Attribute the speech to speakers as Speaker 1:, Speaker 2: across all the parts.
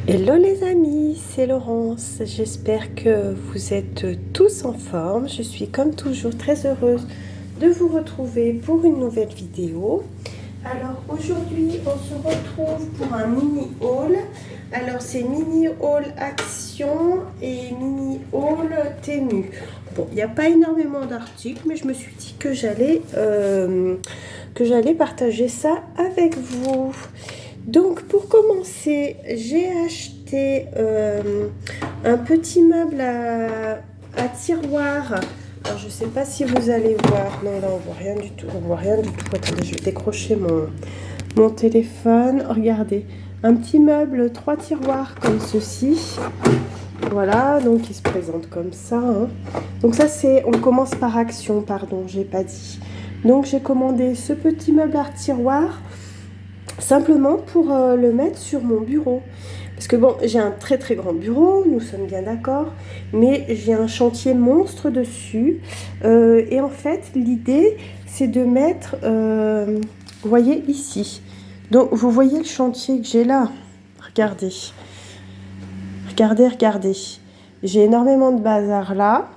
Speaker 1: Hello les amis, c'est Laurence. J'espère que vous êtes tous en forme. Je suis comme toujours très heureuse de vous retrouver pour une nouvelle vidéo. Alors aujourd'hui, on se retrouve pour un mini haul. Alors c'est mini haul Action et mini haul Temu. Bon, il n'y a pas énormément d'articles, mais je me suis dit que j'allais partager ça avec vous. Donc pour commencer, j'ai acheté un petit meuble à tiroir. Alors je ne sais pas si vous allez voir. Non, là on voit rien du tout. On voit rien du tout. Attendez, je vais décrocher mon téléphone. Regardez, un petit meuble 3 tiroirs comme ceci. Voilà, donc il se présente comme ça, hein. Donc ça c'est, on commence par Action, pardon, j'ai pas dit. Donc j'ai commandé ce petit meuble à tiroir simplement pour le mettre sur mon bureau. Parce que bon, j'ai un très très grand bureau, nous sommes bien d'accord, mais j'ai un chantier monstre dessus. Et en fait, l'idée, c'est de mettre, vous voyez ici. Donc, vous voyez le chantier que j'ai là. Regardez. Regardez, regardez. J'ai énormément de bazar là.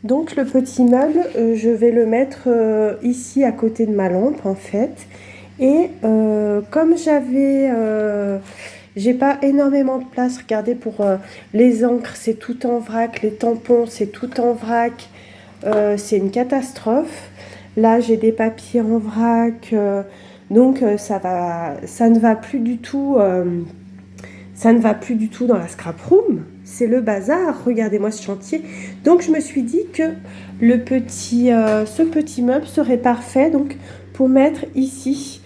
Speaker 1: Donc, le petit meuble, je vais le mettre ici à côté de ma lampe, en fait. Et comme j'ai pas énormément de place, regardez, pour les encres, c'est tout en vrac, les tampons, c'est tout en vrac, c'est une catastrophe. Là, j'ai des papiers en vrac, donc ça ne va plus du tout, ça ne va plus du tout dans la scrap room. C'est le bazar, regardez-moi ce chantier. Donc je me suis dit que ce petit meuble serait parfait donc pour mettre ici.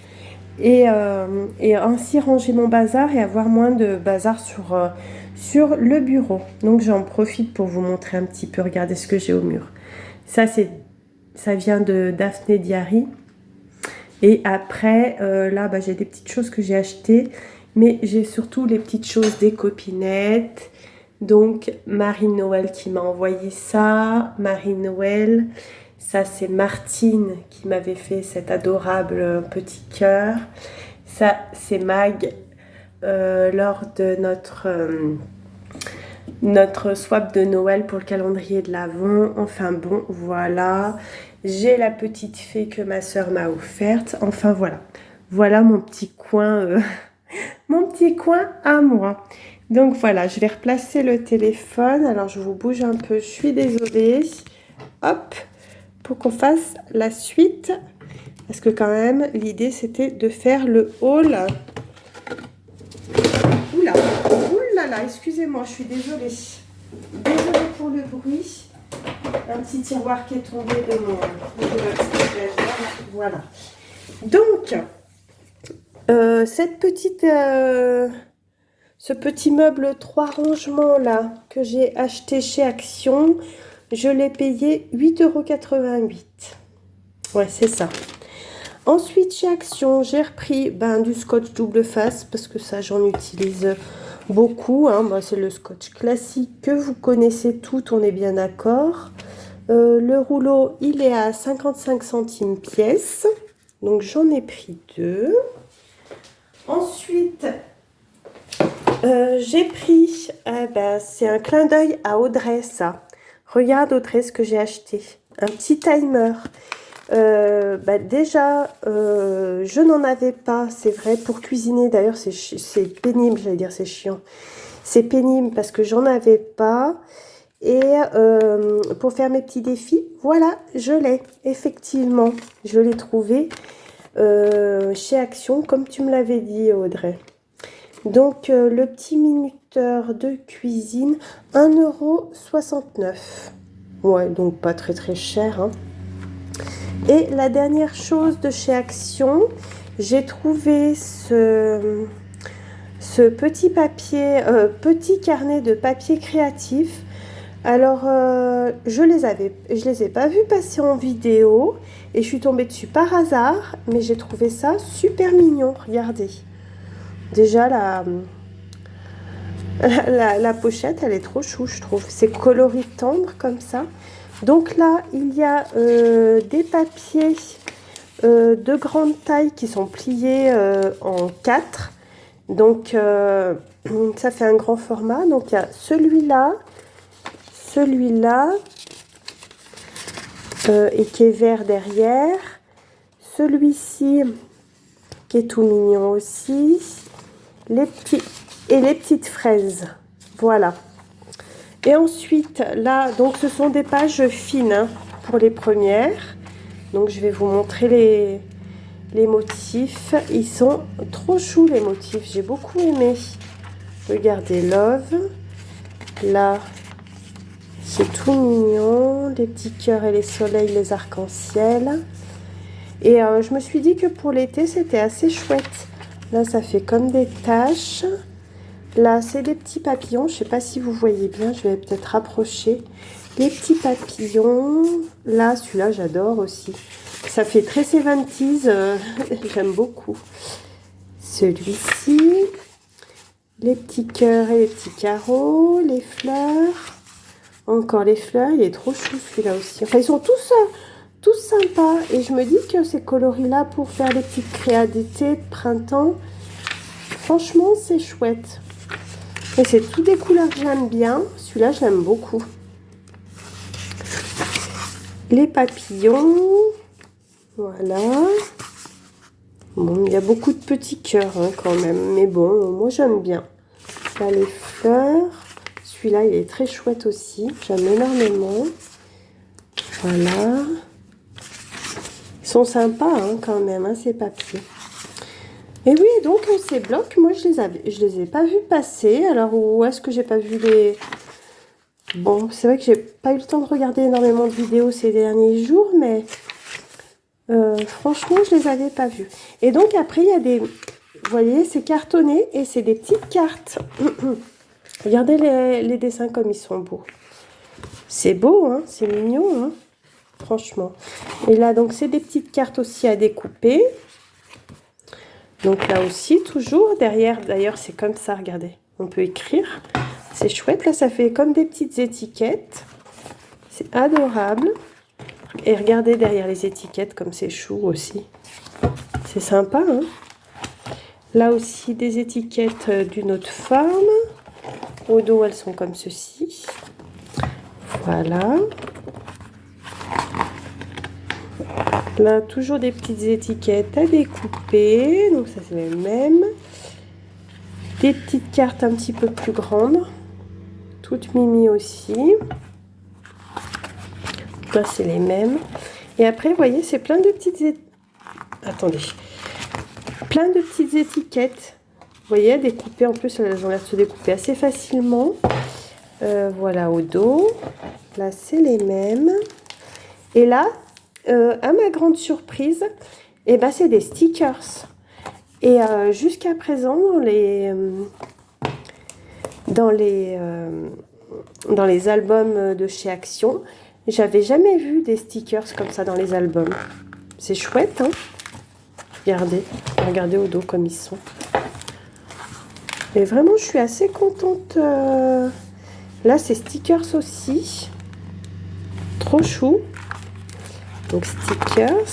Speaker 1: Et ainsi ranger mon bazar et avoir moins de bazar sur le bureau. Donc j'en profite pour vous montrer un petit peu, regardez ce que j'ai au mur. Ça vient de Daphné Diary. Et après, là, j'ai des petites choses que j'ai achetées, mais j'ai surtout les petites choses des copinettes. Donc Marie-Noël qui m'a envoyé ça, Marie-Noël. Ça, c'est Martine qui m'avait fait cet adorable petit cœur. Ça, c'est Mag lors de notre swap de Noël pour le calendrier de l'Avent. Enfin bon, voilà. J'ai la petite fée que ma soeur m'a offerte. Enfin voilà. Voilà mon petit coin, mon petit coin à moi. Donc voilà, je vais replacer le téléphone. Alors je vous bouge un peu, je suis désolée. Hop, pour qu'on fasse la suite. Parce que quand même, l'idée c'était de faire le haul. Oula, oulala, excusez-moi, je suis désolée. Désolée pour le bruit. Un petit tiroir qui est tombé de voilà. Donc, ce petit meuble 3 rangements là que j'ai acheté chez Action, je l'ai payé 8,88 €. Ouais, c'est ça. Ensuite, chez Action, j'ai repris du scotch double face parce que ça, j'en utilise beaucoup. Hein. Moi, c'est le scotch classique que vous connaissez toutes, on est bien d'accord. Le rouleau, il est à 55 centimes pièce. Donc, j'en ai pris 2. Ensuite, j'ai pris, c'est un clin d'œil à Audrey, ça. Regarde Audrey ce que j'ai acheté. Un petit timer. Déjà, je n'en avais pas, c'est vrai, pour cuisiner. D'ailleurs, c'est pénible, j'allais dire, c'est chiant. C'est pénible parce que j'en avais pas. Et pour faire mes petits défis, voilà, je l'ai, effectivement. Je l'ai trouvé chez Action, comme tu me l'avais dit, Audrey. Donc, le petit minuteur de cuisine, 1,69 €. Ouais, donc pas très très cher, hein. Et la dernière chose de chez Action, j'ai trouvé ce petit papier, petit carnet de papier créatif. Alors, je les ai pas vus passer en vidéo et je suis tombée dessus par hasard, mais j'ai trouvé ça super mignon. Regardez. Déjà, la pochette, elle est trop chou, je trouve. C'est coloris tendre comme ça. Donc là, il y a des papiers de grande taille qui sont pliés en 4. Donc Ça fait un grand format. Donc il y a celui-là, celui-là, et qui est vert derrière. Celui-ci, qui est tout mignon aussi. Les petites fraises. Voilà. Et ensuite, là, donc ce sont des pages fines hein, pour les premières. Donc je vais vous montrer les motifs. Ils sont trop choux les motifs. J'ai beaucoup aimé. Regardez Love. Là, c'est tout mignon. Les petits cœurs et les soleils, les arcs-en-ciel. Et je me suis dit que pour l'été, c'était assez chouette. Là, ça fait comme des taches. Là, c'est des petits papillons. Je ne sais pas si vous voyez bien. Je vais peut-être rapprocher. Les petits papillons. Là, celui-là, j'adore aussi. Ça fait très 70s. J'aime beaucoup. Celui-ci. Les petits cœurs et les petits carreaux. Les fleurs. Encore les fleurs. Il est trop chou celui-là aussi. Enfin, ils sont tous sympas. Et je me dis que ces coloris-là, pour faire des petites créas d'été, de printemps, franchement, c'est chouette. Et c'est toutes des couleurs que j'aime bien. Celui-là, je l'aime beaucoup. Les papillons. Voilà. Bon, il y a beaucoup de petits cœurs hein, quand même. Mais bon, moi, j'aime bien. Là, les fleurs. Celui-là, il est très chouette aussi. J'aime énormément. Voilà. Ils sont sympas hein, quand même, hein, ces papiers. Et oui, donc ces blocs, moi je les ai pas vus passer. Alors où est-ce que j'ai pas vu les... Bon, c'est vrai que j'ai pas eu le temps de regarder énormément de vidéos ces derniers jours, mais franchement, je les avais pas vus. Et donc après, il y a des... Vous voyez, c'est cartonné et c'est des petites cartes. Regardez les dessins comme ils sont beaux. C'est beau, hein, c'est mignon, hein, franchement. Et là, donc, c'est des petites cartes aussi à découper. Donc là aussi, toujours derrière, d'ailleurs c'est comme ça, regardez, on peut écrire, c'est chouette, là ça fait comme des petites étiquettes, c'est adorable, et regardez derrière les étiquettes comme c'est chou aussi, c'est sympa, hein. Là aussi des étiquettes d'une autre forme, au dos elles sont comme ceci, voilà. Là, toujours des petites étiquettes à découper. Donc, ça, c'est les mêmes. Des petites cartes un petit peu plus grandes. Toutes mimi aussi. Là, c'est les mêmes. Et après, vous voyez, c'est plein de petites... Attendez. Plein de petites étiquettes. Vous voyez, découpées. En plus, elles ont l'air de se découper assez facilement. Voilà, au dos. Là, c'est les mêmes. Et là... à ma grande surprise, eh ben, c'est des stickers. Et jusqu'à présent, dans les albums de chez Action, j'avais jamais vu des stickers comme ça dans les albums. C'est chouette, hein? Regardez au dos comme ils sont. Et vraiment, je suis assez contente. Là, c'est stickers aussi. Trop chou. Donc stickers,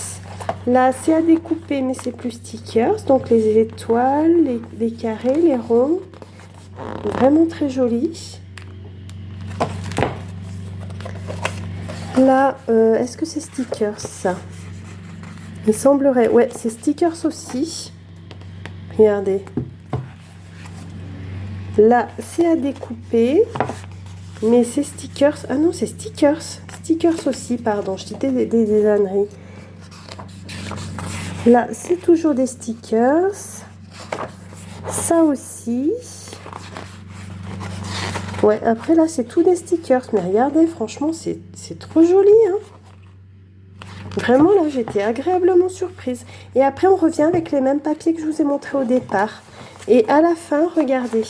Speaker 1: là c'est à découper mais c'est plus stickers, donc les étoiles, les carrés, les ronds, vraiment très joli. Là, est-ce que c'est stickers ça? Il semblerait, ouais c'est stickers aussi, regardez. Là c'est à découper, mais c'est stickers, ah non c'est stickers aussi, pardon, je disais des âneries. Là, c'est toujours des stickers. Ça aussi. Ouais, après là, c'est tout des stickers. Mais regardez, franchement, c'est trop joli, hein. Vraiment, là, j'étais agréablement surprise. Et après, on revient avec les mêmes papiers que je vous ai montré au départ. Et à la fin, regardez.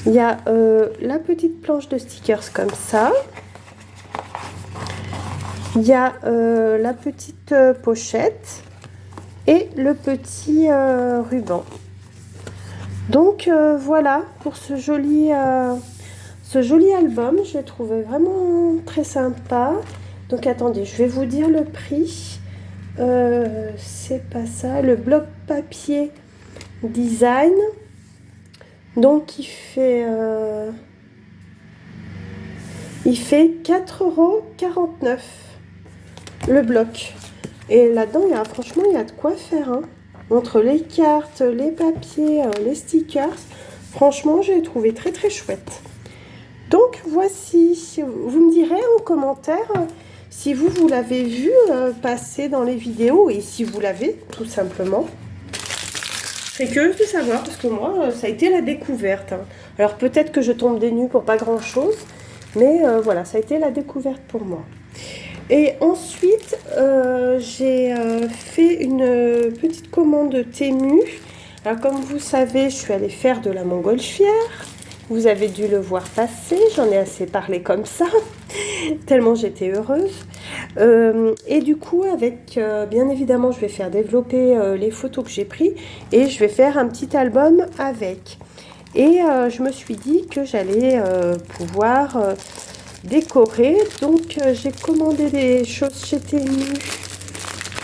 Speaker 1: Il y a la petite planche de stickers comme ça. Il y a la petite pochette et le petit ruban. Donc voilà pour ce joli album. Je l'ai trouvé vraiment très sympa. Donc attendez, je vais vous dire le prix. C'est pas ça. Le bloc papier design. Donc il fait 4,49 € le bloc. Et là-dedans, franchement, il y a de quoi faire. Hein. Entre les cartes, les papiers, les stickers, franchement, j'ai trouvé très très chouette. Donc voici, vous me direz en commentaire si vous l'avez vu passer dans les vidéos et si vous l'avez, tout simplement. Je serais curieuse de savoir parce que moi, ça a été la découverte. Hein. Alors peut-être que je tombe des nues pour pas grand-chose, mais voilà, ça a été la découverte pour moi. Et ensuite, j'ai fait une petite commande Temu. Alors comme vous savez, je suis allée faire de la montgolfière. Vous avez dû le voir passer, j'en ai assez parlé comme ça, tellement j'étais heureuse. Et du coup, avec, bien évidemment, je vais faire développer les photos que j'ai prises et je vais faire un petit album avec. Et je me suis dit que j'allais pouvoir décorer. Donc, j'ai commandé des choses chez Temu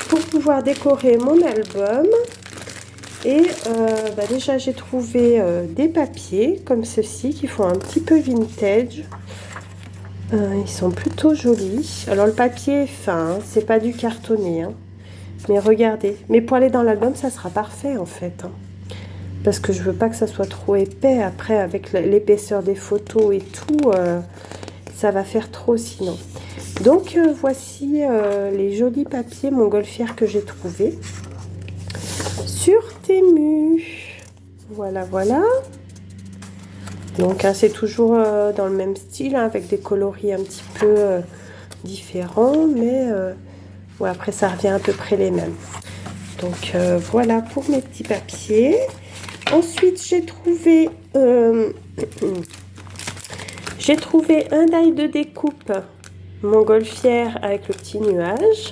Speaker 1: pour pouvoir décorer mon album. Et déjà j'ai trouvé des papiers comme ceci qui font un petit peu vintage. Ils sont plutôt jolis. Alors le papier est fin, hein, c'est pas du cartonné. Hein. Mais regardez. Mais pour aller dans l'album, ça sera parfait en fait. Hein. Parce que je veux pas que ça soit trop épais. Après, avec l'épaisseur des photos et tout, ça va faire trop sinon. Donc voici les jolis papiers montgolfière que j'ai trouvés. Sur Temu. Voilà, voilà. Donc, hein, c'est toujours dans le même style, hein, avec des coloris un petit peu différents, mais ouais, après, ça revient à peu près les mêmes. Donc, voilà pour mes petits papiers. Ensuite, j'ai trouvé un die de découpe montgolfière avec le petit nuage.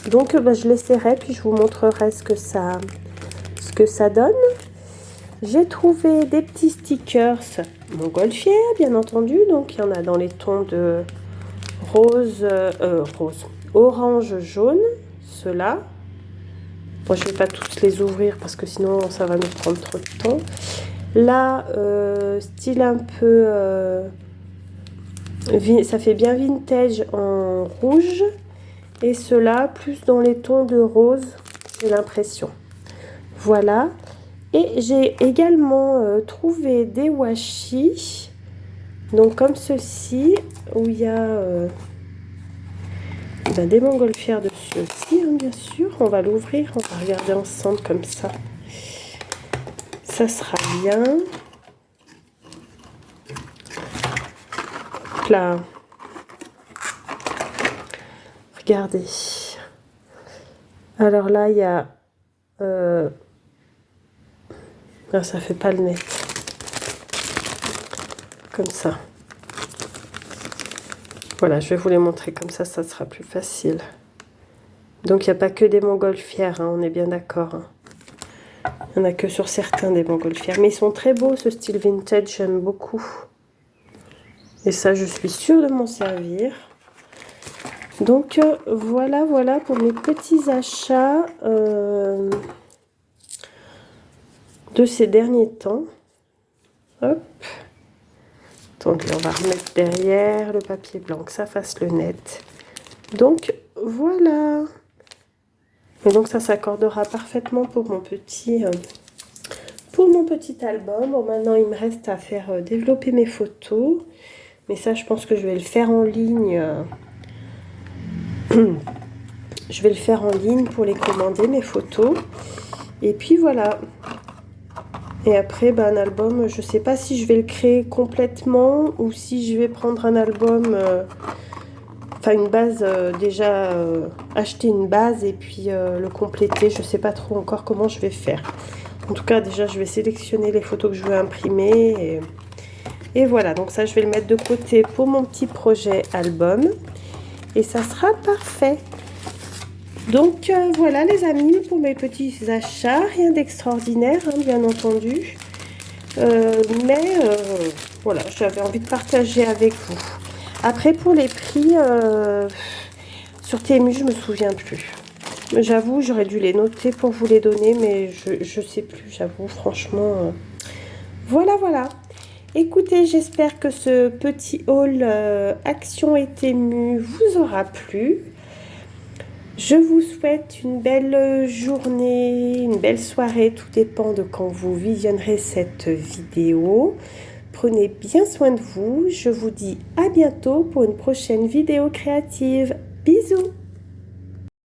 Speaker 1: Donc, je l'essaierai, puis je vous montrerai ce que ça donne. J'ai trouvé des petits stickers montgolfière, bien entendu. Donc, il y en a dans les tons de orange, jaune, ceux-là. Bon, je ne vais pas tous les ouvrir parce que sinon, ça va nous prendre trop de temps. Là, style un peu... ça fait bien vintage en rouge. Et ceux-là, plus dans les tons de rose, j'ai l'impression. Voilà. Et j'ai également trouvé des washi, donc comme ceci, où il y a des montgolfières dessus aussi, hein, bien sûr. On va l'ouvrir, on va regarder ensemble comme ça. Ça sera bien. Hop là. Regardez. Alors là, il y a... Là, ça fait pas le net. Comme ça. Voilà, je vais vous les montrer comme ça sera plus facile. Donc, il n'y a pas que des montgolfières, hein, on est bien d'accord. Hein. Il n'y en a que sur certains des montgolfières. Mais ils sont très beaux, ce style vintage, j'aime beaucoup. Et ça, je suis sûre de m'en servir. Donc, voilà pour mes petits achats de ces derniers temps. Hop. Attendez, on va remettre derrière le papier blanc, que ça fasse le net. Donc, voilà. Et donc, ça s'accordera parfaitement pour mon petit album. Bon, maintenant, il me reste à faire développer mes photos. Mais ça, je pense que je vais le faire en ligne. Je vais le faire en ligne pour les commander, mes photos. Et puis, voilà. Et après, un album, je ne sais pas si je vais le créer complètement ou si je vais prendre un album, une base, acheter une base et puis le compléter. Je ne sais pas trop encore comment je vais faire. En tout cas, déjà, je vais sélectionner les photos que je veux imprimer. Et voilà, donc ça, je vais le mettre de côté pour mon petit projet album. Et ça sera parfait. Donc voilà les amis pour mes petits achats, rien d'extraordinaire hein, bien entendu, mais voilà, j'avais envie de partager avec vous. Après pour les prix sur Temu, je me souviens plus. J'avoue, j'aurais dû les noter pour vous les donner, mais je sais plus, j'avoue, franchement. Voilà, voilà. Écoutez, j'espère que ce petit haul Action et Temu vous aura plu. Je vous souhaite une belle journée, une belle soirée, tout dépend de quand vous visionnerez cette vidéo. Prenez bien soin de vous, je vous dis à bientôt pour une prochaine vidéo créative. Bisous!